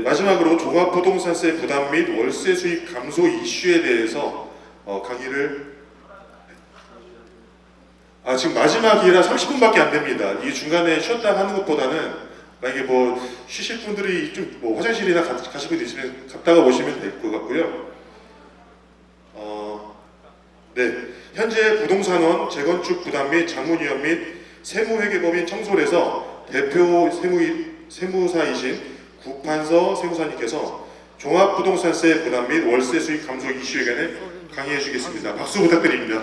마지막으로 종합부동산세 부담 및 월세 수익 감소 이슈에 대해서 강의를 지금 마지막이라 30분밖에 안 됩니다. 이 중간에 쉬었다 하는 것보다는 만약에 뭐 쉬실 분들이 좀 뭐 화장실이나 가실 분 있으면 갔다가 오시면 될 것 같고요. 네, 현재 부동산원 재건축 부담 및 자문위원 및 세무회계법인 청솔에서 대표 세무사이신 구판서 세무사님께서 종합부동산세 부담 및 월세 수익 감소 이슈에 관해 강의해 주시겠습니다. 박수 부탁드립니다.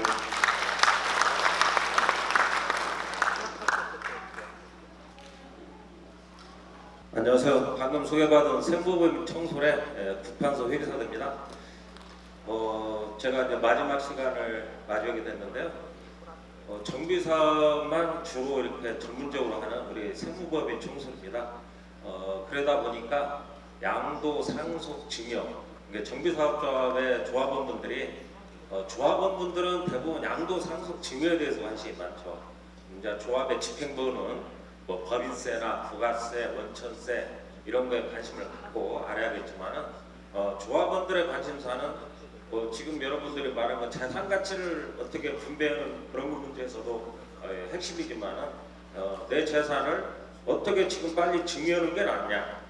안녕하세요. 방금 소개받은 세무법인 청솔의 구판서 회계사입니다. 제가 이제 마지막 시간을 맞이하게 됐는데요. 정비사업만 주로 이렇게 전문적으로 하는 우리 세무법인 청솔입니다. 그러다 보니까 양도, 상속, 증여, 정비사업조합의 조합원분들이 조합원분들은 대부분 양도, 상속, 증여에 대해서 관심이 많죠. 이제 조합의 집행부는 뭐 법인세나 부가세, 원천세 이런 거에 관심을 갖고 알아야겠지만은 조합원들의 관심사는 지금 여러분들이 말한 재산 가치를 어떻게 분배하는 그런 문제에서도 핵심이지만은 내 재산을 어떻게 지금 빨리 증여하는 게 낫냐,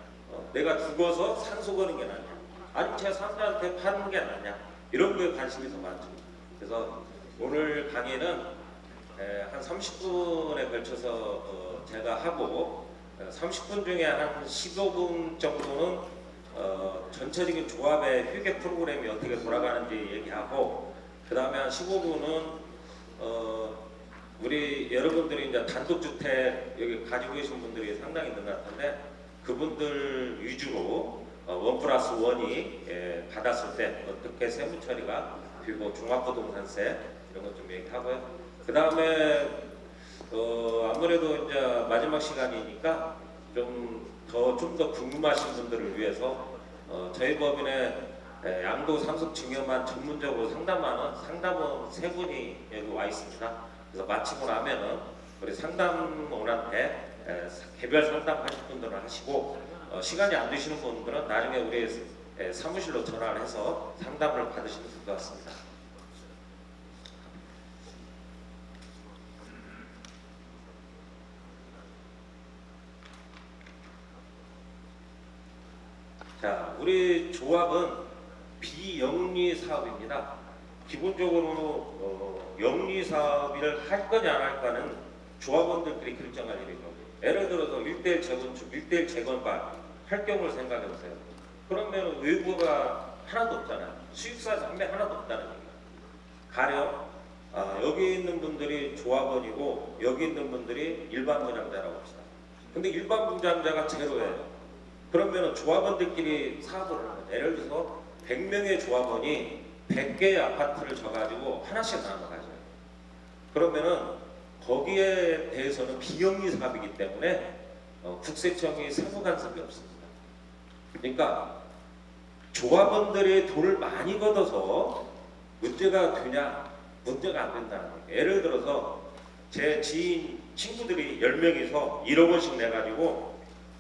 내가 죽어서 상속하는 게 낫냐, 아니면 제3자한테 파는 게 낫냐, 이런 거에 관심이 더 많죠. 그래서 오늘 강의는 한 30분에 걸쳐서 제가 하고 30분 중에 한 15분 정도는 전체적인 조합의 회계 프로그램이 어떻게 돌아가는지 얘기하고, 그 다음에 한 15분은 우리 여러분들이 이제 단독주택 여기 가지고 계신 분들이 상당히 있는 것 같은데, 그분들 위주로 1+1이 받았을 때 어떻게 세무 처리가, 그리고 종합부동산세 이런 것 좀 얘기하고요. 그 다음에 아무래도 이제 마지막 시간이니까 좀 더 궁금하신 분들을 위해서 저희 법인의 양도, 상속, 증여만 전문적으로 상담하는 상담원 3분이 여기 와 있습니다. 그래서 마치고 나면은 우리 상담원한테 개별 상담하실 분들은 하시고, 시간이 안 되시는 분들은 나중에 우리 사무실로 전화를 해서 상담을 받으시면 될 것 같습니다. 자, 우리 조합은 비영리 사업입니다. 기본적으로 영리 사업을 할 거냐 안 할 거는 조합원들끼리 결정할 일이죠. 예를 들어서 1:1 재건축, 1:1 재건발 할 경우를 생각해 보세요. 그러면 외부가 하나도 없잖아요. 수익사 장래 하나도 없다는 얘기예요. 가령 여기 있는 분들이 조합원이고 여기 있는 분들이 일반 분양자라고 합시다. 근데 일반 분양자가 제로예요. 그러면 조합원들끼리 사업을 하는 거죠. 예를 들어서 100명의 조합원이 100개의 아파트를 져가지고 하나씩 나눠 가져요. 그러면은 거기에 대해서는 비영리 사업이기 때문에 국세청이 세무 간섭이 없습니다. 그러니까 조합원들이 돈을 많이 걷어서 문제가 되냐, 문제가 안 된다는 거예요. 예를 들어서 제 지인 친구들이 10명이서 1억 원씩 내가지고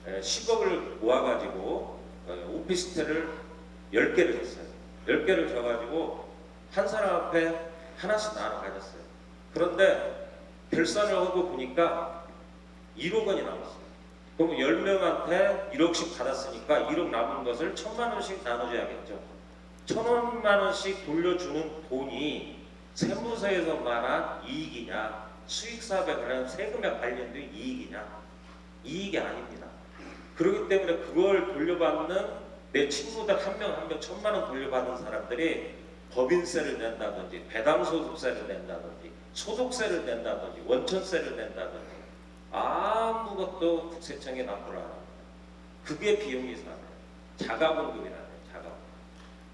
10억을 모아가지고 오피스텔을 10개를 했어요. 10개를 줘가지고 한 사람 앞에 하나씩 나눠 가졌어요. 그런데 결산을 하고 보니까 1억 원이 남았어요. 그럼 10명한테 1억씩 받았으니까 1억 남은 것을 1,000만 원씩 나눠줘야겠죠. 1,000만 원씩 돌려주는 돈이 세무서에서 말한 이익이냐, 수익사업에 관한 세금에 관련된 이익이냐, 이익이 아닙니다. 그렇기 때문에 그걸 돌려받는 내 친구들 한 명 한 명 1,000만 원 돌려받는 사람들이 법인세를 낸다든지 배당소득세를 낸다든지 소득세를 낸다든지 원천세를 낸다든지 아무것도 국세청에 납부를 안 합니다. 그게 비용이 사업이에요. 자가공급이라는 거예요. 자가공급.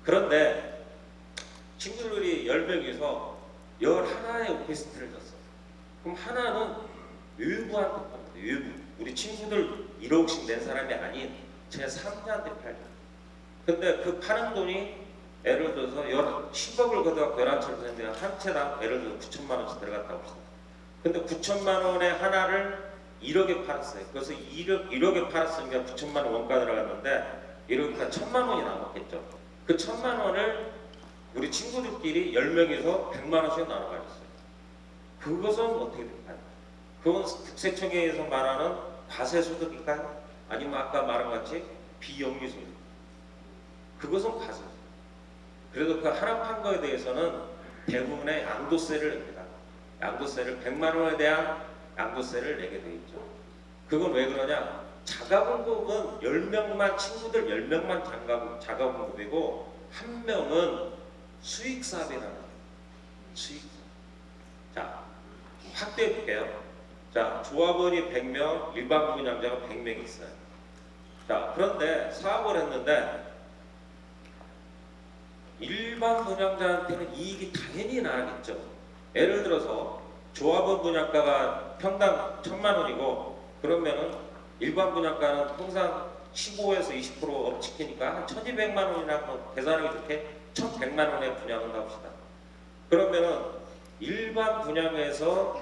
그런데 친구들이 10명이서 11개의 오피스텔을 줬어요. 그럼 하나는 외부한테 팝니다. 외부. 우리 친구들 1억씩 낸 사람이 아닌 제 3자한테 팔죠. 근데 그 파는 돈이 예를 들어서 10억을 걷어갖고 11채를 샀는데 한 채당 예를 들어서 9천만 원씩 들어갔다고 합시다. 근데 9천만 원에 하나를 1억에 팔았어요. 그래서 1억에 팔았으니까 9천만 원 원가 들어갔는데 이러니까 1,000만 원이 남았겠죠. 그 1,000만 원을 우리 친구들끼리 10명이서 100만 원씩 나눠 가졌어요. 그것은 어떻게 될까요? 그건 국세청에서 말하는 과세소득일까요? 아니면 아까 말한 같이 비영리소득? 그것은 과세소득. 그래도 그 하나 판 거에 대해서는 대부분의 양도세를 냅니다. 양도세를 100만 원에 대한 양도세를 내게 돼 있죠. 그건 왜 그러냐? 자가공급은 10명만 친구들 10명만 자가공급이고 한 명은 수익사업이라는 거예요. 수익사업. 자, 확대해 볼게요. 자, 조합원이 100명, 일반 분양자가 100명 있어요. 자, 그런데 사업을 했는데 일반 분양자한테는 이익이 당연히 나겠죠. 예를 들어서 조합원 분양가가 평당 1,000만 원이고 그러면은 일반 분양가는 통상 15에서 20% 업시키니까 한 1,200만 원이나 뭐 계산하기 좋게 1,100만 원에 분양을 합시다. 그러면은 일반 분양에서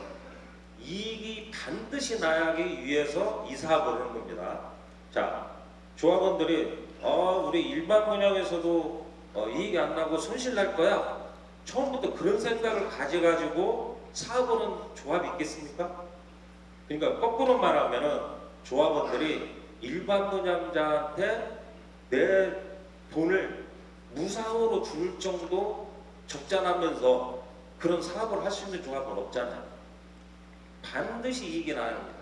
이익이 반드시 나기 위해서 이 사업을 하는 겁니다. 자, 조합원들이 우리 일반 분양에서도 이익이 안 나고 손실 날 거야. 처음부터 그런 생각을 가져가지고 사업을 하는 조합이 있겠습니까? 그러니까 거꾸로 말하면은 조합원들이 일반 분양자한테 내 돈을 무상으로 줄 정도 적자나면서 그런 사업을 할 수 있는 조합은 없잖아요. 반드시 이익이 나야 합니다.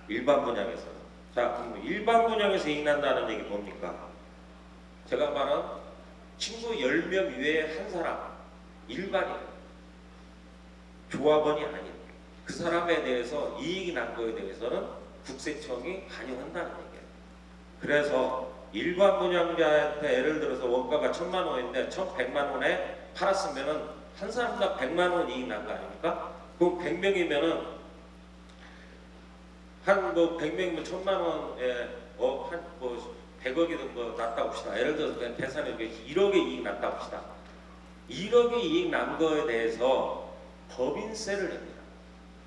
일반 분양에서. 자, 그럼 일반 분양에서 이익 난다는 얘기 뭡니까? 제가 말한 친구 10명 이외에 한 사람, 일반인, 조합원이 아닌 그 사람에 대해서 이익이 난 거에 대해서는 국세청이 관여한다는 얘기예요. 그래서 일반 분양자한테 예를 들어서 원가가 1,000만 원인데 1,100만 원에 팔았으면은 한 사람당 100만 원 이익 난 거 아닙니까? 그럼 100명이면은 한 뭐 100명이면 1,000만 원에 한 뭐 100억이든 뭐 났다 봅시다. 예를 들어서 그냥 계산해 1억의 이익 났다 봅시다. 1억의 이익 난 거에 대해서 법인세를 냅니다.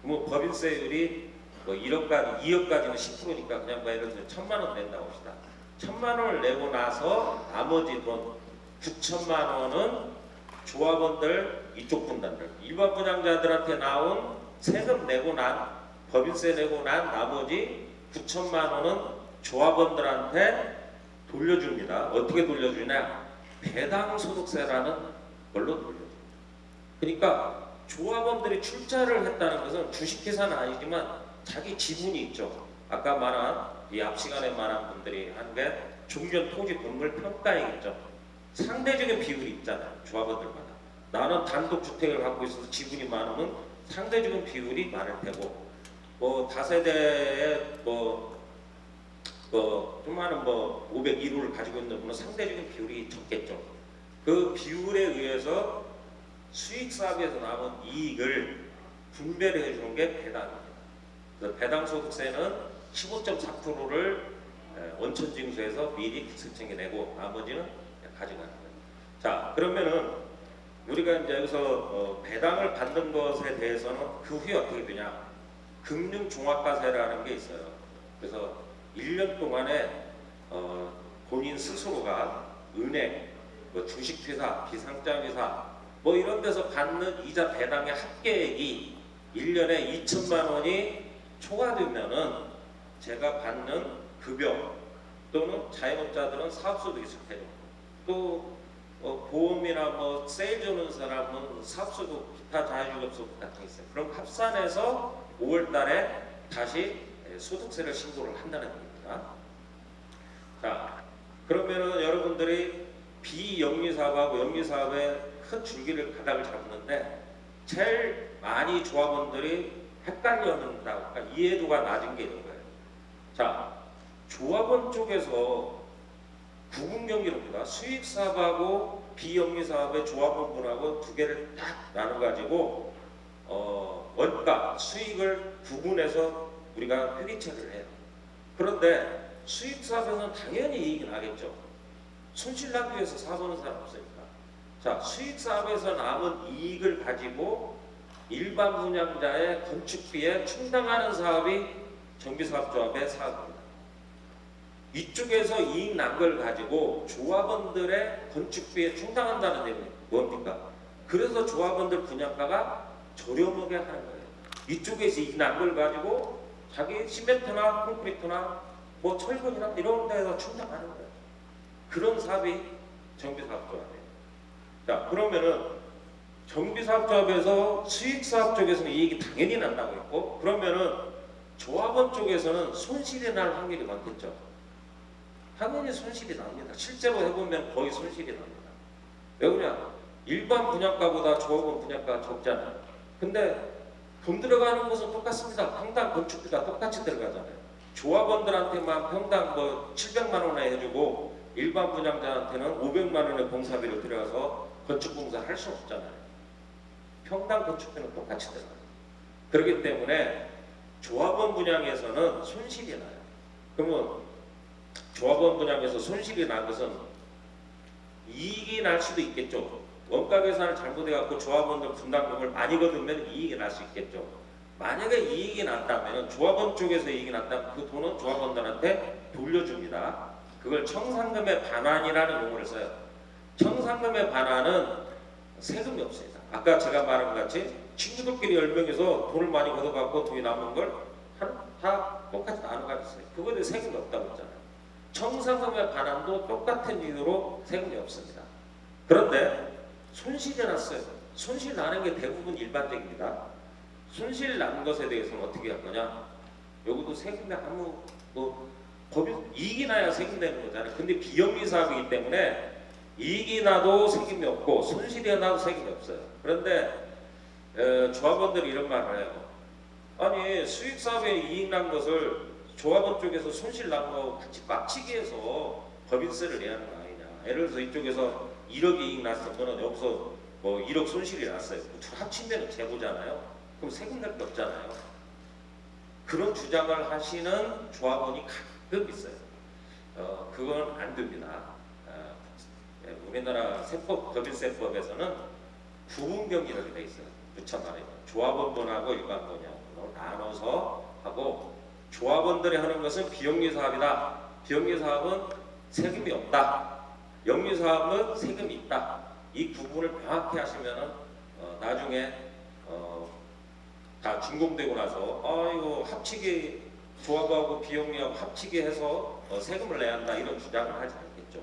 뭐 법인세율이 뭐 2억까지는 10%니까 그냥 뭐 예를 들어 1,000만 원 낸다고 합시다. 1,000만 원을 내고 나서 나머지 돈 9천만 원은 조합원들 이쪽 분단들 일반 분양자들한테 나온 세금 내고 난 법인세 내고 난 나머지 9천만 원은 조합원들한테 돌려줍니다. 어떻게 돌려주냐? 배당소득세라는 걸로 돌려줍니다. 그러니까 조합원들이 출자를 했다는 것은 주식회사는 아니지만 자기 지분이 있죠. 아까 말한 이 앞 시간에 말한 분들이 한 게 종전 토지 건물 평가액이죠. 상대적인 비율이 있잖아요. 조합원들마다. 나는 단독 주택을 갖고 있어서 지분이 많으면 상대적인 비율이 많을 테고, 뭐 다세대에 좀 많은 501호를 가지고 있는 분은 상대적인 비율이 적겠죠. 그 비율에 의해서 수익 사업에서 남은 이익을 분배를 해주는 게 배당입니다. 그래서 배당소득세는 15.4%를 원천징수해서 미리 국세청에 내고 나머지는 가져가는 거예요. 자, 그러면은 우리가 이제 여기서 배당을 받는 것에 대해서는 그 후에 어떻게 되냐? 금융종합과세라는 게 있어요. 그래서 1년 동안에 본인 스스로가 은행, 주식회사, 비상장회사 뭐 이런 데서 받는 이자 배당의 합계액이 1년에 2천만 원이 초과되면은 제가 받는 급여 또는 자영업자들은 사업소득이 있을 테고 또 보험이나 뭐 세일 주는 사람은 사업소득, 기타 자유업소득 같은 게 있어요. 그럼 합산해서 5월 달에 다시 소득세를 신고를 한다는 얘기입니다. 자, 그러면은 여러분들이 비영리사업하고 영리사업의 큰 줄기를 가닥을 잡는데 제일 많이 조합원들이 헷갈려하는 그러니까 이해도가 낮은 게 이런 거예요. 자, 조합원 쪽에서 구분경기입니다. 수익사업하고 비영리사업의 조합원분하고 두 개를 딱 나눠가지고 원가, 수익을 구분해서 우리가 회계처리를 해요. 그런데 수익사업에서는 당연히 이익이 나겠죠. 손실 나기 위해서 사업하는 사람 없으니까. 자, 수익사업에서 남은 이익을 가지고 일반 분양자의 건축비에 충당하는 사업이 정비사업조합의 사업입니다. 이쪽에서 이익 난 걸 가지고 조합원들의 건축비에 충당한다는 얘기는 뭡니까? 그래서 조합원들 분양가가 저렴하게 하는 거예요. 이쪽에서 이익 난 걸 가지고 자기 시멘트나 콘크리트나 뭐 철근이나 이런 데서 충당하는 거예요. 그런 사업이 정비사업조합이에요. 자, 그러면은 정비사업조합에서 수익사업 쪽에서는 이익이 당연히 난다고 했고, 그러면은 조합원 쪽에서는 손실이 날 확률이 많겠죠. 당연히 손실이 납니다. 실제로 해보면 거의 손실이 납니다. 왜 그러냐? 일반 분양가보다 조합원 분양가가 적잖아요. 근데 돈 들어가는 것은 똑같습니다. 평당 건축비가 똑같이 들어가잖아요. 조합원들한테만 평당 뭐 700만 원에 해주고 일반 분양자한테는 500만 원의 공사비를 들여서 건축공사 할 수 없잖아요. 평당 건축비는 똑같이 들어가요. 그렇기 때문에 조합원 분양에서는 손실이 나요. 그러면 조합원 분양에서 손실이 난 것은 이익이 날 수도 있겠죠. 원가 계산을 잘못해갖고 조합원들 분담금을 많이 거두면 이익이 날 수 있겠죠. 만약에 이익이 났다면 조합원 쪽에서 이익이 났다면 그 돈은 조합원들한테 돌려줍니다. 그걸 청산금의 반환이라는 용어를 써요. 청산금의 반환은 세금이 없습니다. 아까 제가 말한 것 같이 친구들끼리 10명에서 돈을 많이 걷어갖고 돈이 남은 걸 다 똑같이 나눠 가졌어요. 그거에 세금이 없다고 했잖아요. 청산금의 반환도 똑같은 이유로 세금이 없습니다. 그런데 손실이 났어요. 손실 나는 게 대부분 일반적입니다. 손실 난 것에 대해서는 어떻게 할 거냐? 여기도 세금이 아무 법이 이익이 나야 세금 내는 거잖아요. 근데 비영리 사업이기 때문에 이익이 나도 세금이 없고 손실이 나도 세금이 없어요. 그런데 조합원들이 이런 말을 해요. 아니 수익 사업에 이익 난 것을 조합원 쪽에서 손실 난 거하고 같이 빡치기 해서 법인세를 내야 하는 거 아니냐. 예를 들어서 이쪽에서 1억 이익 났으면 여기서 뭐 1억 손실이 났어요. 둘 합치면 재고잖아요. 그럼 세금 낼 게 없잖아요. 그런 주장을 하시는 조합원이 가끔 있어요. 그건 안 됩니다. 우리나라 세법, 법인세법에서는 구분경이라고 돼 있어요. 누차 말하면 조합원분하고 일반분하고 나눠서 하고, 조합원들이 하는 것은 비영리 사업이다. 비영리 사업은 세금이 없다. 영리 사업은 세금이 있다. 이 구분을 명확히 하시면은 나중에 다 준공되고 나서 이거 합치기 조합하고 비영리하고 합치기 해서 세금을 내야 한다 이런 주장을 하지 않겠죠.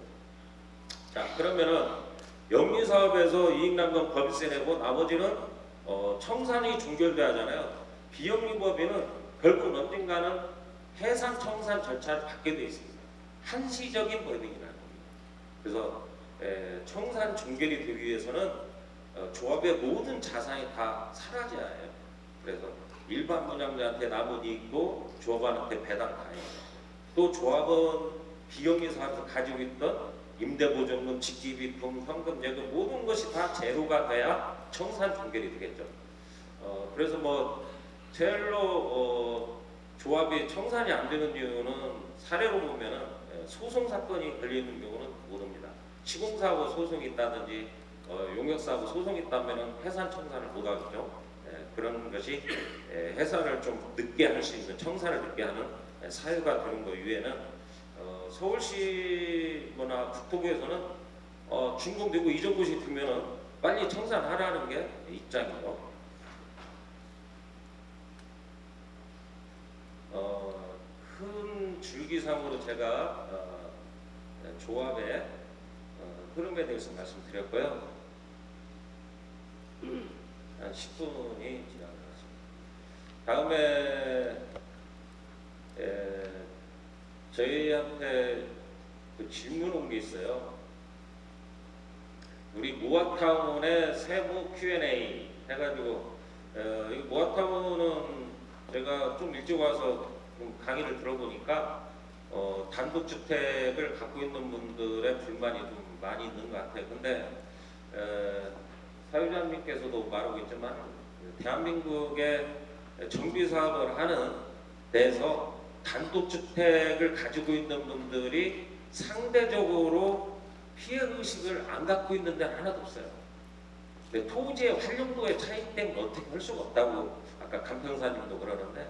자, 그러면은 영리 사업에서 이익 난 건 법인세 내고 나머지는 청산이 종결돼야 하잖아요. 비영리 법인은 결국 언젠가는 해산 청산 절차를 받게 돼 있습니다. 한시적인 법인이라는 겁니다. 그래서 청산 종결이 되기 위해서는 조합의 모든 자산이 다 사라져야 해요. 그래서 일반 분양자한테 남은 이익도 조합원한테 배당 다 해요. 또 조합원 비영리 사업에서 가지고 있던 임대보증금, 직기비품, 현금, 예금 모든 것이 다 제로가 돼야 청산 종결이 되겠죠. 그래서 뭐 제일로 조합이 청산이 안 되는 이유는 사례로 보면은 소송 사건이 걸리는 경우는 모릅니다. 시공사하고 소송이 있다든지 용역사하고 소송이 있다면은 해산 청산을 못 하겠죠. 그런 것이 해산을 좀 늦게 할 수 있는, 청산을 늦게 하는 사유가 되는 것 이외에는 서울시나 국토부에서는 준공되고 이전 곳이 되면은 빨리 청산하라는 게 입장이고, 큰 줄기상으로 제가 조합의 흐름에 대해서 말씀드렸고요. 한 10분이 지난 것 같습니다. 다음에 저희한테 그 질문 온 게 있어요. 우리 모아타운의 세무 Q&A 해가지고 이 모아타운은 제가 좀 일찍 와서 좀 강의를 들어보니까 단독주택을 갖고 있는 분들의 불만이 좀 많이 있는 것 같아요. 근데 사유자님께서도 말하고 있지만 대한민국의 정비사업을 하는 데서 단독주택을 가지고 있는 분들이 상대적으로 피해의식을 안 갖고 있는 데는 하나도 없어요. 근데 토지의 활용도의 차이 때문에 어떻게 할 수가 없다고 아까 간평사님도 그러는데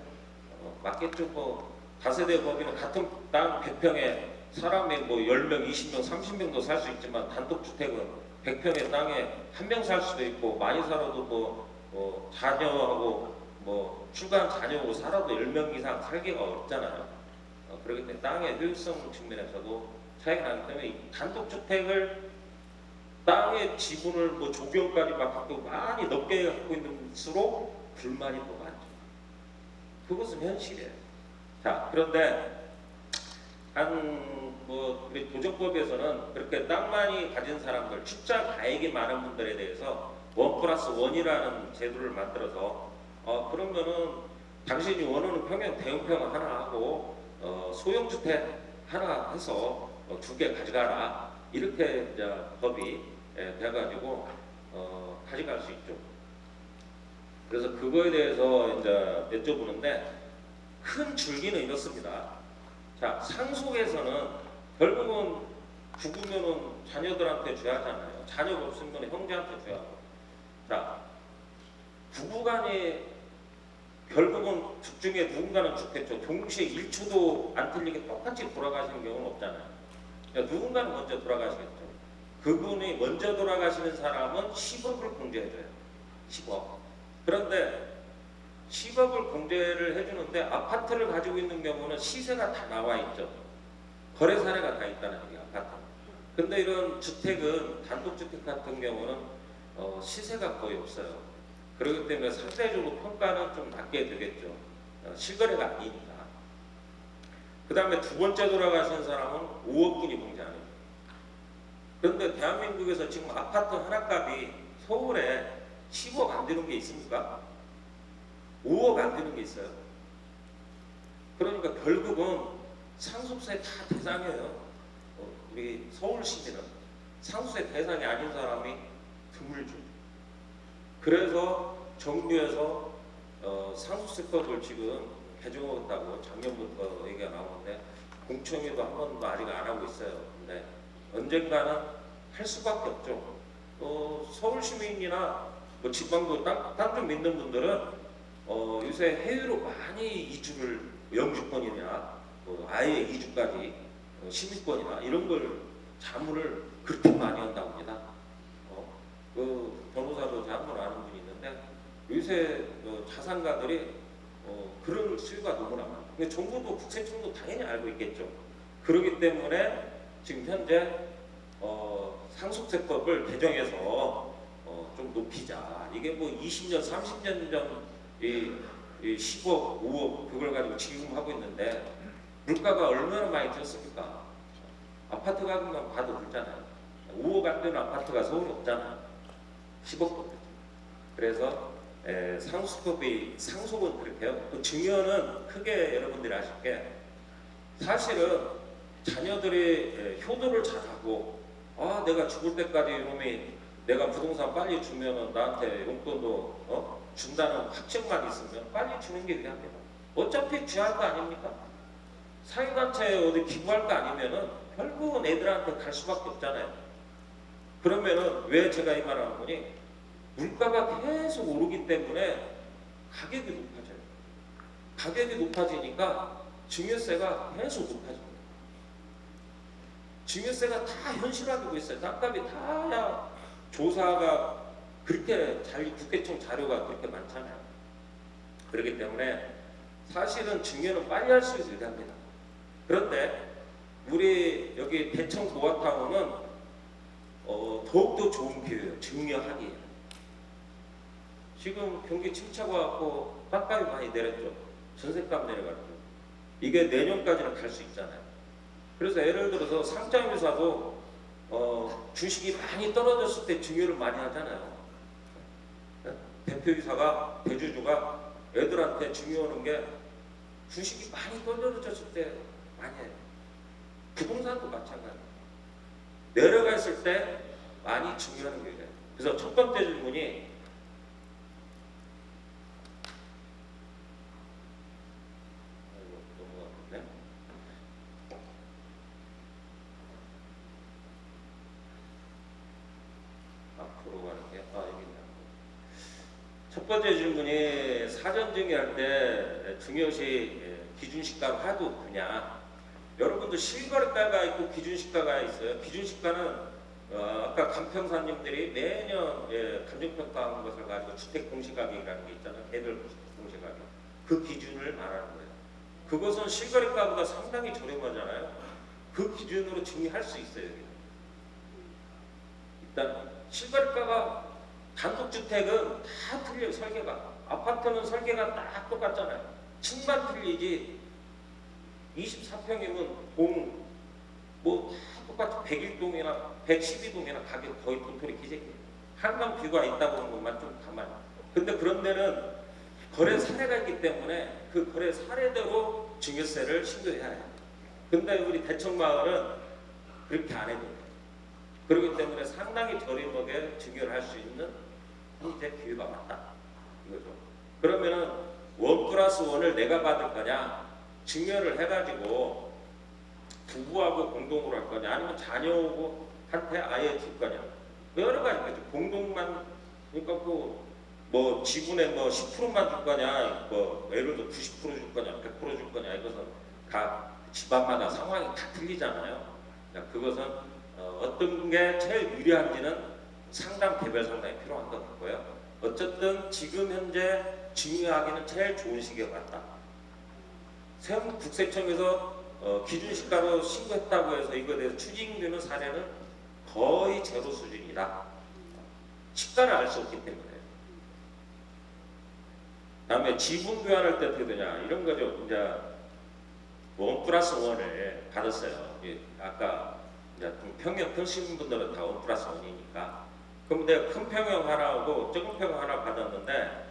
맞겠죠. 뭐 다세대 법인은 같은 땅 100평에 사람이 뭐 10명, 20명, 30명도 살 수 있지만 단독주택은 100평의 땅에 한 명 살 수도 있고 많이 살아도 뭐 자녀하고 뭐 출가한 자녀하고 살아도 10명 이상 살기가 어렵잖아요. 그렇기 때문에 땅의 효율성 측면에서도 차이가 나기 때문에 이 단독주택을 땅의 지분을 뭐 조경까지 막 갖고 많이 넓게 갖고 있는수록 불만이 더 많죠. 그것은 현실이에요. 자, 그런데 우리 도정법에서는 그렇게 땅 많이 가진 사람들, 출자 가액이 많은 분들에 대해서 1+1이라는 제도를 만들어서 그러면은 당신이 원하는 평형 대형평 하나 하고 소형주택 하나 해서 2개 가져가라 이렇게 이제 법이 돼가지고 가져갈 수 있죠. 그래서 그거에 대해서 이제 여쭤보는데 큰 줄기는 이렇습니다. 자, 상속에서는 결국은 죽으면은 자녀들한테 줘야 하잖아요. 자녀가 없으면 형제한테 줘야 하고. 자, 부부간에 결국은 둘 중에 누군가는 죽겠죠. 동시에 1초도 안 틀리게 똑같이 돌아가시는 경우는 없잖아요. 그러니까 누군가는 먼저 돌아가시겠죠. 그분이 먼저 돌아가시는 사람은 10억을 공제해줘요. 10억. 그런데 10억을 공제를 해주는데 아파트를 가지고 있는 경우는 시세가 다 나와 있죠. 거래 사례가 다 있다는 얘기예요. 아파트. 근데 이런 주택은 단독주택 같은 경우는 시세가 거의 없어요. 그렇기 때문에 상대적으로 평가는 좀 낮게 되겠죠. 실거래가 아니니까. 그 다음에 두 번째 돌아가신 사람은 5억분이 공제하는. 그런데 대한민국에서 지금 아파트 하나 값이 서울에 10억 안 되는 게 있습니까? 5억 안 되는 게 있어요. 그러니까 결국은 상속세 다 대상이에요. 우리 서울 시민은 상속세 대상이 아닌 사람이 드물죠. 그래서 정부에서 상속세법을 지금 개정하겠다고 작년부터 얘기가 나오는데 공청회도 한 번도 아직 안 하고 있어요. 근데 언젠가는 할 수밖에 없죠. 서울 시민이나 뭐 지방도 땅 좀 믿는 분들은 요새 해외로 많이 이주를 영주권이나 아예 이주까지 시민권이나 이런 걸 자문을 그렇게 많이 한다고 합니다. 그 변호사도 제가 한번 아는 분이 있는데 요새 자산가들이 그런 수요가 너무나 많아요. 근데 정부도 국세청도 당연히 알고 있겠죠. 그렇기 때문에 지금 현재 상속세법을 개정해서 좀 높이자. 이게 뭐 20년, 30년 전 이 10억, 5억 그걸 가지고 지금 하고 있는데 물가가 얼마나 많이 뛰었습니까? 아파트 가격만 봐도 그렇잖아요. 5억 안 되는 아파트가 서울에 없잖아요. 10억도 그래서 상속법이 상속은 그렇게요. 또 증여는 크게 여러분들이 아실 게 사실은 자녀들이 효도를 잘하고 내가 죽을 때까지 이놈이 내가 부동산 빨리 주면은 나한테 용돈도 준다는 확증만 있으면 빨리 주는 게 유리합니다. 어차피 쥐할 거 아닙니까? 사회단체에 어디 기부할 거 아니면은 결국은 애들한테 갈 수밖에 없잖아요. 그러면은 왜 제가 이 말 하는 거니? 물가가 계속 오르기 때문에 가격이 높아져요. 가격이 높아지니까 증여세가 계속 높아집니다. 증여세가 다 현실화되고 있어요. 땅값이 다 조사가 그렇게 국회청 자료가 그렇게 많잖아요. 그렇기 때문에 사실은 증여는 빨리 할 수 있어야 합니다. 그런데 우리 여기 대청 고아타운은 더욱더 좋은 기회예요. 증여하기에. 지금 경기 침체가 왔고 땅값이 많이 내렸죠. 전세값 내려갔죠. 이게 내년까지는 갈 수 있잖아요. 그래서 예를 들어서 상장회사도 주식이 많이 떨어졌을 때 증여를 많이 하잖아요. 대표이사가 대주주가 애들한테 증여하는 게 주식이 많이 떨어졌을 때 많이 해요. 부동산도 마찬가지예요. 내려가 있을 때 많이 증여하는 게 이래요. 그래서 첫 번째 질문이 첫 번째 질문이 사전 증여할 때 증여시 기준시가로 하도 그냥 여러분도 실거래가가 있고 기준시가가 있어요. 기준시가는 아까 감평사님들이 매년 감정평가하는 것을 가지고 주택 공시가격이라는 게 있잖아요. 개별 공시가격. 그 기준을 말하는 거예요. 그것은 실거래가보다 상당히 저렴하잖아요. 그 기준으로 증명할 수 있어요. 일단 실거래가가 단독주택은 다 틀려요. 설계가. 아파트는 설계가 딱 똑같잖아요. 층만 틀리지 24평이면 뭐다 똑같이 101동이나 112동이나 가격 거의 도토리 기재해요. 한강 뷰가 있다고 하는 것만 좀 가만히. 근데 그런 데는 거래 사례가 있기 때문에 그 거래 사례대로 증여세를 신고해야 해요. 근데 우리 대청마을은 그렇게 안 해도 돼요. 그렇기 때문에 상당히 저렴하게 증여를 할 수 있는 이제 기회가 왔다. 이거죠. 그러면은 1+1을 내가 받을 거냐, 증여를 해가지고 부부하고 공동으로 할 거냐, 아니면 자녀하고 한테 아예 줄 거냐, 여러 가지 거죠. 공동만, 그러니까 뭐 지분의 뭐 10%만 줄 거냐, 뭐 예를 들어 90% 줄 거냐, 100% 줄 거냐, 이것은 각 집안마다 상황이 다 틀리잖아요. 그러니까 그것은 어떤 게 제일 유리한지는 상담 개별 상담이 필요한 것 같고요. 어쨌든 지금 현재 증여하기는 제일 좋은 시기가 같다. 세무국세청에서 기준시가로 신고했다고 해서 이거에 대해서 추징되는 사례는 거의 제로 수준이다. 시가를 알 수 없기 때문에. 다음에 지분 교환할 때 어떻게 되냐, 이런 거죠. 이제 1+1을 받았어요. 아까 이제 평형 펴신 분들은 다 1+1이니까. 그럼 내가 큰 평형 하나하고 적은 평형 하나 받았는데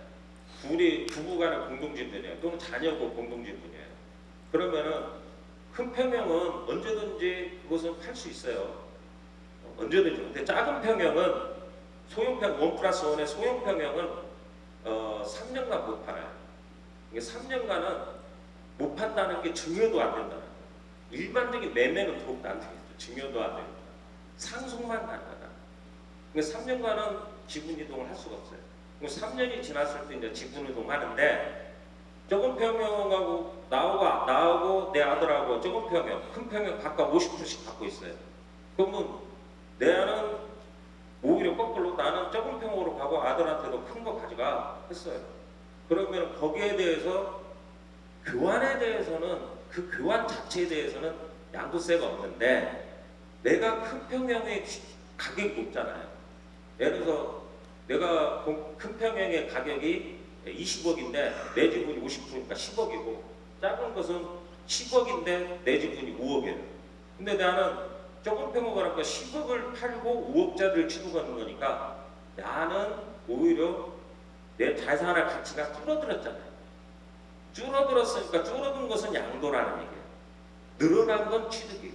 둘이 부부간의 공동지분이에요. 또는 자녀고 공동지분이에요. 그러면은 큰 평형은 언제든지 그것은 팔 수 있어요. 언제든지. 근데 작은 평형은 소형평 1+1의 소형평형은 3년간 못 팔아요. 이게 3년간은 못 판다는 게 증여도 안 된다는 거예요. 일반적인 매매는 더욱도 안 되겠죠. 증여도 안 됩니다. 상속만 가능하다. 그러니까 3년간은 지분 이동을 할 수가 없어요. 3년이 지났을 때 이제 지분 이동하는데, 적은 평형하고 나하고 내 아들하고 적은 평형, 큰 평형 각각 50%씩 갖고 있어요. 그러면 내 아는 오히려 거꾸로 나는 적은 평으로 가고 아들한테도 큰 거 가져가 했어요. 그러면 거기에 대해서 교환에 대해서는, 그 교환 자체에 대해서는 양도세가 없는데, 내가 큰 평형의 가격이 높잖아요. 예를 들어서 내가 큰 평형의 가격이 20억인데 내 지분이 50%니까 10억이고, 작은 것은 10억인데 내 지분이 5억이에요. 근데 나는 적은 평형을 하니까 10억을 팔고 5억짜리를 취득하는 거니까 나는 오히려 내 자산의 가치가 줄어들었잖아요. 줄어들었으니까 줄어든 것은 양도라는 얘기예요. 늘어난 건 취득이고.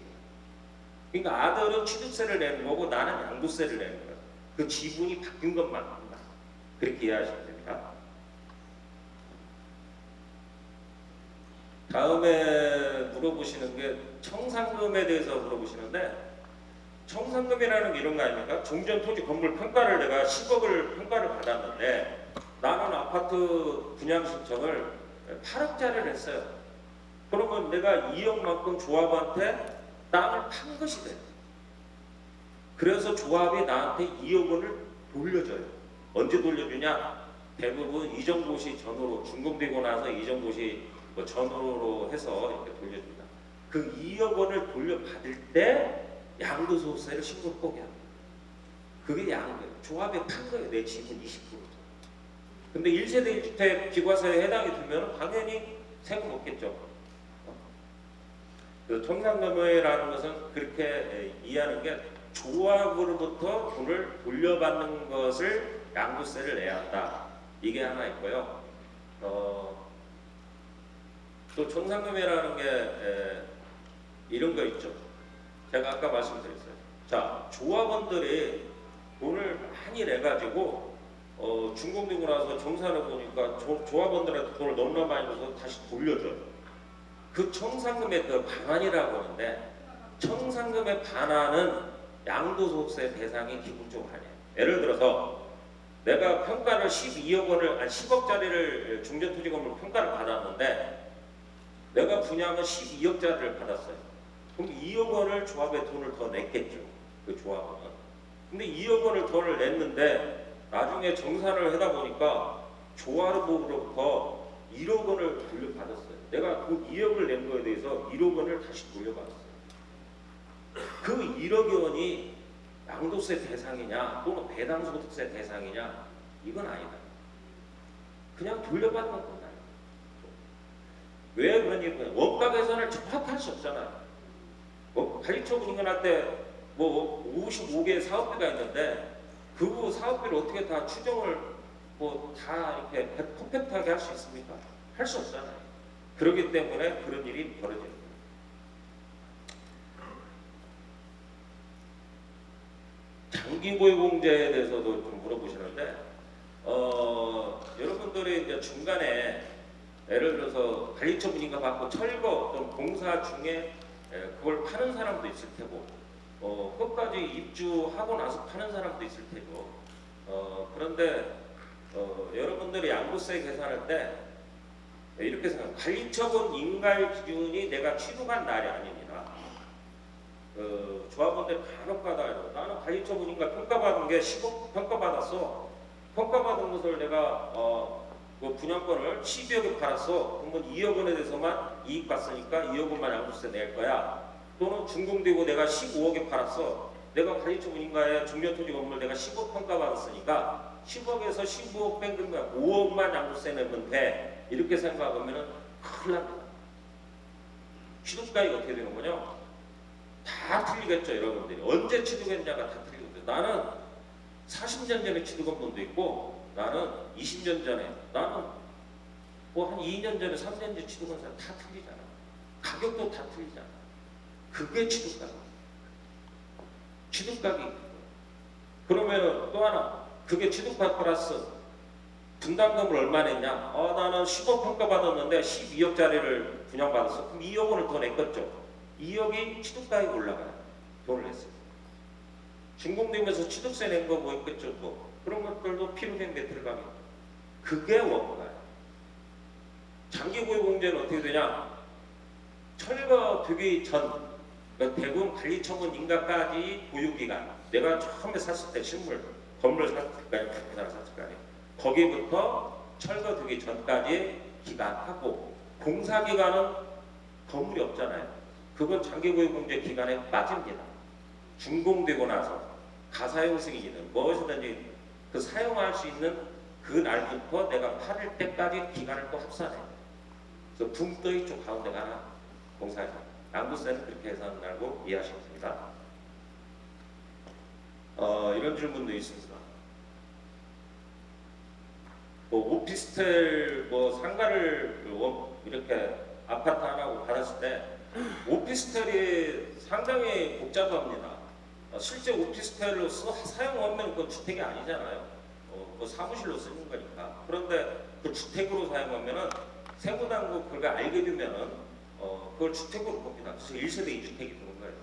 그러니까 아들은 취득세를 내는 거고 나는 양도세를 내는 거예요. 그 지분이 바뀐 것만입니다. 그렇게 이해하시면 됩니다. 다음에 물어보시는 게 청산금에 대해서 물어보시는데, 청산금이라는 게 이런 거 아닙니까? 종전 토지 건물 평가를 내가 10억을 평가를 받았는데 나는 아파트 분양 신청을 8억짜리를 했어요. 그러면 내가 2억만큼 조합한테 땅을 판 것이 돼요. 그래서 조합이 나한테 2억 원을 돌려줘요. 언제 돌려주냐? 대부분 이전고시 전후로, 준공되고 나서 이전고시 전후로 해서 이렇게 돌려줍니다. 그 2억 원을 돌려받을 때 양도소득세를 신고를 꼭 해야 합니다. 그게 양도예요. 조합에 판 거예요. 내 지분 20%. 근데 1세대 1주택 기과세에 해당이 되면 당연히 세금 없겠죠. 그 청산금이라는 것은 그렇게 이해하는 게, 조합으로부터 돈을 돌려받는 것을 양도세를 내야 한다. 이게 하나 있고요. 또 청산금이라는 게 이런 거 있죠. 제가 아까 말씀드렸어요. 자, 조합원들이 돈을 많이 내가지고 준공되고 나서 정산해 보니까 조합원들한테 돈을 너무나 많이 줘서 다시 돌려줘요. 그 청산금의 그 반환이라고 하는데, 청산금의 반환은 양도소득세 대상이 기본적으로 아니에요. 예를 들어서 내가 평가를 12억 원을, 아니 10억짜리를 중전토지건물 평가를 받았는데 내가 분양은 12억짜리를 받았어요. 그럼 2억 원을 조합에 돈을 더 냈겠죠. 그 조합은. 근데 2억 원을 돈을 냈는데 나중에 정산을 하다 보니까 조합으로부터 1억 원을 돌려받았어요. 내가 그 2억을 낸 거에 대해서 1억 원을 다시 돌려받았어요. 그 1억 원이 양도세 대상이냐 또는 배당소득세 대상이냐 이건 아니다. 그냥 돌려받는 거다. 왜 그러냐면 원가 계산을 정확히 할 수 없잖아요. 뭐 관리처분 인근할 때 뭐 55개의 사업비가 있는데 그 사업비를 어떻게 다 추정을 뭐 다 이렇게 퍼펙트하게 할 수 있습니까? 할 수 없잖아요. 그렇기 때문에 그런 일이 벌어지는 거예요. 장기고용공제에 대해서도 좀 물어보시는데 여러분들이 이제 중간에 예를 들어서 관리처분인가 받고 철거 좀 공사 중에 그걸 파는 사람도 있을 테고 끝까지 입주하고 나서 파는 사람도 있을 테고 그런데 여러분들이 양도세 계산할 때 이렇게 생각해요. 관리처분 인가일 기준이 내가 취득한 날이 아닙니다. 조합원들 간혹가다 나는 관리처분 인가 평가받은 게 10억 평가받았어. 평가받은 것을 내가 그 분양권을 12억에 팔았어. 그러면 2억 원에 대해서만 이익 봤으니까 2억 원만 양도세 낼 거야. 또는 준공되고 내가 15억에 팔았어. 내가 관리처분 인가에 중요토지 건물 내가 10억 평가받았으니까 10억에서 15억 뺀 거야. 5억만 양도세 내면 돼. 이렇게 생각하면은 큰일 납니다. 취득가액이 어떻게 되는 거냐? 다 틀리겠죠, 여러분들이. 언제 취득했냐가 다 틀리거든요. 나는 40년 전에 취득한 분도 있고 나는 20년 전에 나는 뭐 한 2년 전에 3년 전에 취득한 사람 다 틀리잖아. 가격도 다 틀리잖아. 그게 취득가격. 취득가격이 그러면 또 하나 그게 취득가 플러스 분담금을 얼마 냈냐? 나는 10억 평가받았는데 12억짜리를 분양받았어. 그럼 2억 원을 더 냈겠죠. 2억이 취득가액이 올라가요. 돈을 냈어요. 준공되면서 취득세 낸 거 뭐 있겠죠. 또 그런 것들도 필요된 게 들어가면 그게 원가예요. 장기고용공제는 어떻게 되냐? 철거되기 전 그러니까 대부분 관리처분 인가까지 보유기간 내가 처음에 샀을 때 실물 건물 샀을 거 아니에요. 부동산을 샀을 거 아니에요. 거기부터 철거되기 전까지 기간하고 공사기간은 건물이 없잖아요. 그건 장기고용공제 기간에 빠집니다. 준공되고 나서 가사용 승인이든 무엇이든지 그 사용할 수 있는 그 날부터 내가 팔을 때까지 기간을 또 합산해요. 그래서 붕떠이 쪽 가운데가 하나 공사기간. 양도세는 그렇게 계산하고 이해하시면 됩니다. 이런 질문도 있습니다. 뭐 오피스텔 뭐 상가를 이렇게 아파트 하나고 받았을 때 오피스텔이 상당히 복잡합니다. 실제 오피스텔로 사용하면 그 주택이 아니잖아요. 그 사무실로 쓰는 거니까. 그런데 그 주택으로 사용하면은 세무당국 그걸 알게 되면은 그걸 주택으로 봅니다. 그래서 1세대 2주택이 되는 거예요.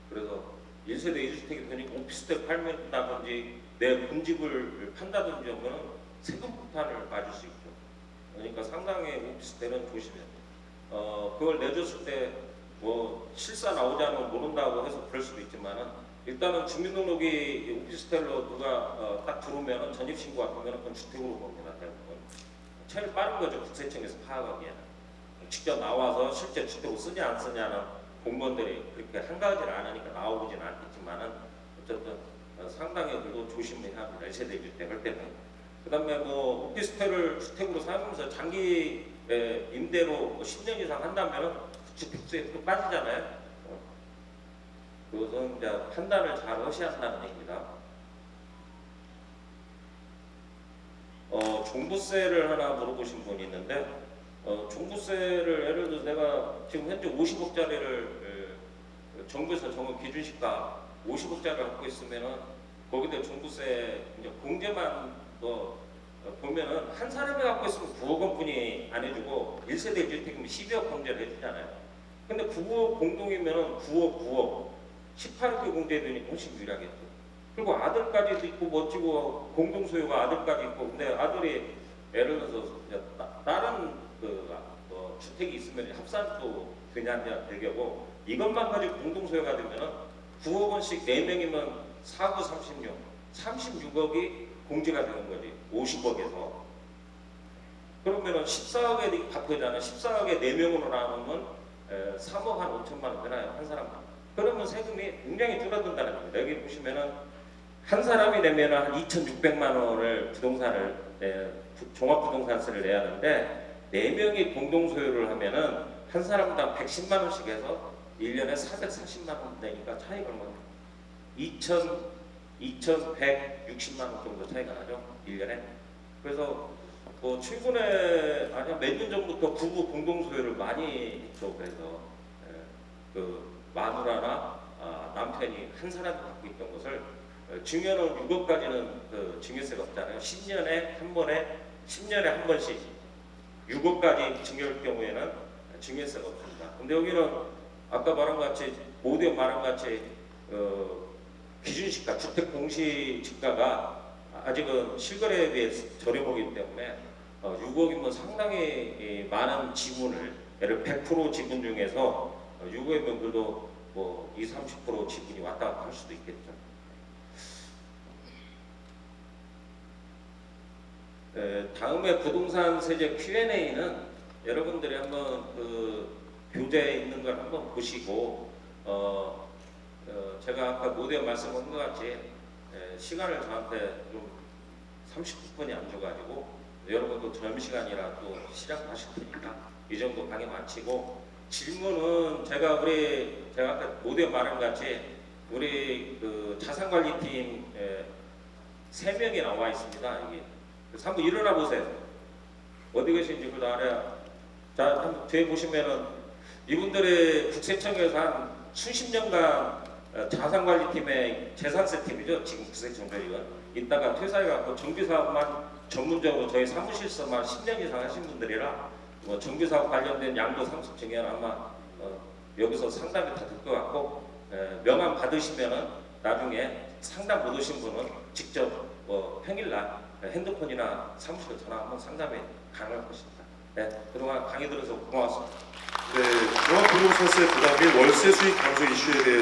그래서 1세대 2주택이 되니까 오피스텔 팔면다든지 내 본집을 판다든지 하면은 세금 폭탄을 맞을 수 있죠. 그러니까 상당히 오피스텔은 조심해야 돼요. 그걸 내줬을 때 뭐 실사 나오지 않으면 모른다고 해서 그럴 수도 있지만은 일단은 주민등록이 오피스텔로 누가 딱 들어오면은 전입신고 같으면 그건 주택으로 봅니다. 대부분. 제일 빠른 거죠. 국세청에서 파악하기에는. 직접 나와서 실제 주택으로 쓰냐 안 쓰냐는 공무원들이 그렇게 한가하지를 않으니까 나오지는 않겠지만은 어쨌든 상당히 그래도 조심해야 합니다. 1세대 1주택 할 때는. 그 다음에 뭐 오피스텔을 주택으로 사용하면서 장기 임대로 10년 이상 한다면은 주택수에 또 빠지잖아요. 그것은 이제 판단을 잘 하셔야 한다는 얘기입니다. 종부세를 하나 물어보신 분이 있는데 종부세를 예를 들어서 내가 지금 현재 50억짜리를 정부에서 정한 기준시가 50억짜리를 갖고 있으면은 거기다 종부세 이제 공제만 보면은 한 사람이 갖고 있으면 9억 원뿐이 안 해주고 1세대 1주택이면 12억 공제를 해주잖아요. 근데 9억 공동이면은 9억 18억에 공제되니까 훨씬 유리하겠죠. 그리고 아들까지도 있고 멋지고 공동 소유가 아들까지 있고 근데 아들이 예를 들어서 다른 주택이 있으면 합산도 되냐냐 대결고 이것만 가지고 공동소유가 되면은 9억 원씩 4명이면 4구 36, 36억이 공제가 되는 거지. 50억에서. 그러면은 14억에 갚으잖아. 14억에 4명으로 나누면 3억 한 5천만 원 되나요? 한 사람당. 그러면 세금이 굉장히 줄어든다는 겁니다. 여기 보시면은 한 사람이 내면은 한 2,600만 원을 부동산을 종합부동산세를 내야 하는데 4명이 공동소유를 하면은 한 사람당 110만 원씩 해서 1년에 440만 원 내니까 차이가 얼마나 2,160만 원 정도 차이가 나죠. 1년에. 그래서 뭐 최근에 아니야 몇 년 전부터 부부 공동소유를 많이 했죠. 그래서 그 마누라나 남편이 한 사람이 갖고 있던 것을 증여는 6억까지는 그 증여세가 없잖아요. 10년에 한 번씩 6억까지 증여할 경우에는 증여세가 없습니다. 근데 여기는 아까 말한 것 같이 모두에 말한 것 같이 기준시가 주택 공시지가가 아직은 실거래에 비해 저렴하기 때문에 6억이면 상당히 많은 지분을 예를 100% 지분 중에서 6억이면 그래도 뭐 20, 30% 지분이 왔다 갔다 할 수도 있겠죠. 다음에 부동산 세제 Q&A는 여러분들이 한번 그 교재에 있는 걸 한번 보시고 제가 아까 모두에 말씀한 것 같이 시간을 저한테 좀 39분이 안 줘가지고 여러분도 점심시간이라 또 시작하실 테니까 이 정도 강의 마치고 질문은 제가 아까 모두에 말한 것 같이 우리 그 자산관리팀 3명이 나와 있습니다. 여기. 그래서 한번 일어나 보세요. 어디 계신지 그도 알아야. 자, 한번 뒤에 보시면은 이분들의 국세청에서 한 수십 년간 자산관리팀의 재산세 팀이죠. 지금 국세청들이건 이따가 퇴사해갖고 정비사업만 전문적으로 저희 사무실서만 10년 이상 하신 분들이라 뭐 정비사업 관련된 양도 상속 증여는 아마 여기서 상담이 다 될 것 같고 명함 받으시면은 나중에 상담 못 오신 분은 직접 평일날 핸드폰이나 사무실에 전화 한번 상담이 가능할 것입니다. 네, 그동안 강의 들어서 고마웠습니다. 네, 종합부동산세 부담 및 월세 수익 감소 이슈에 대해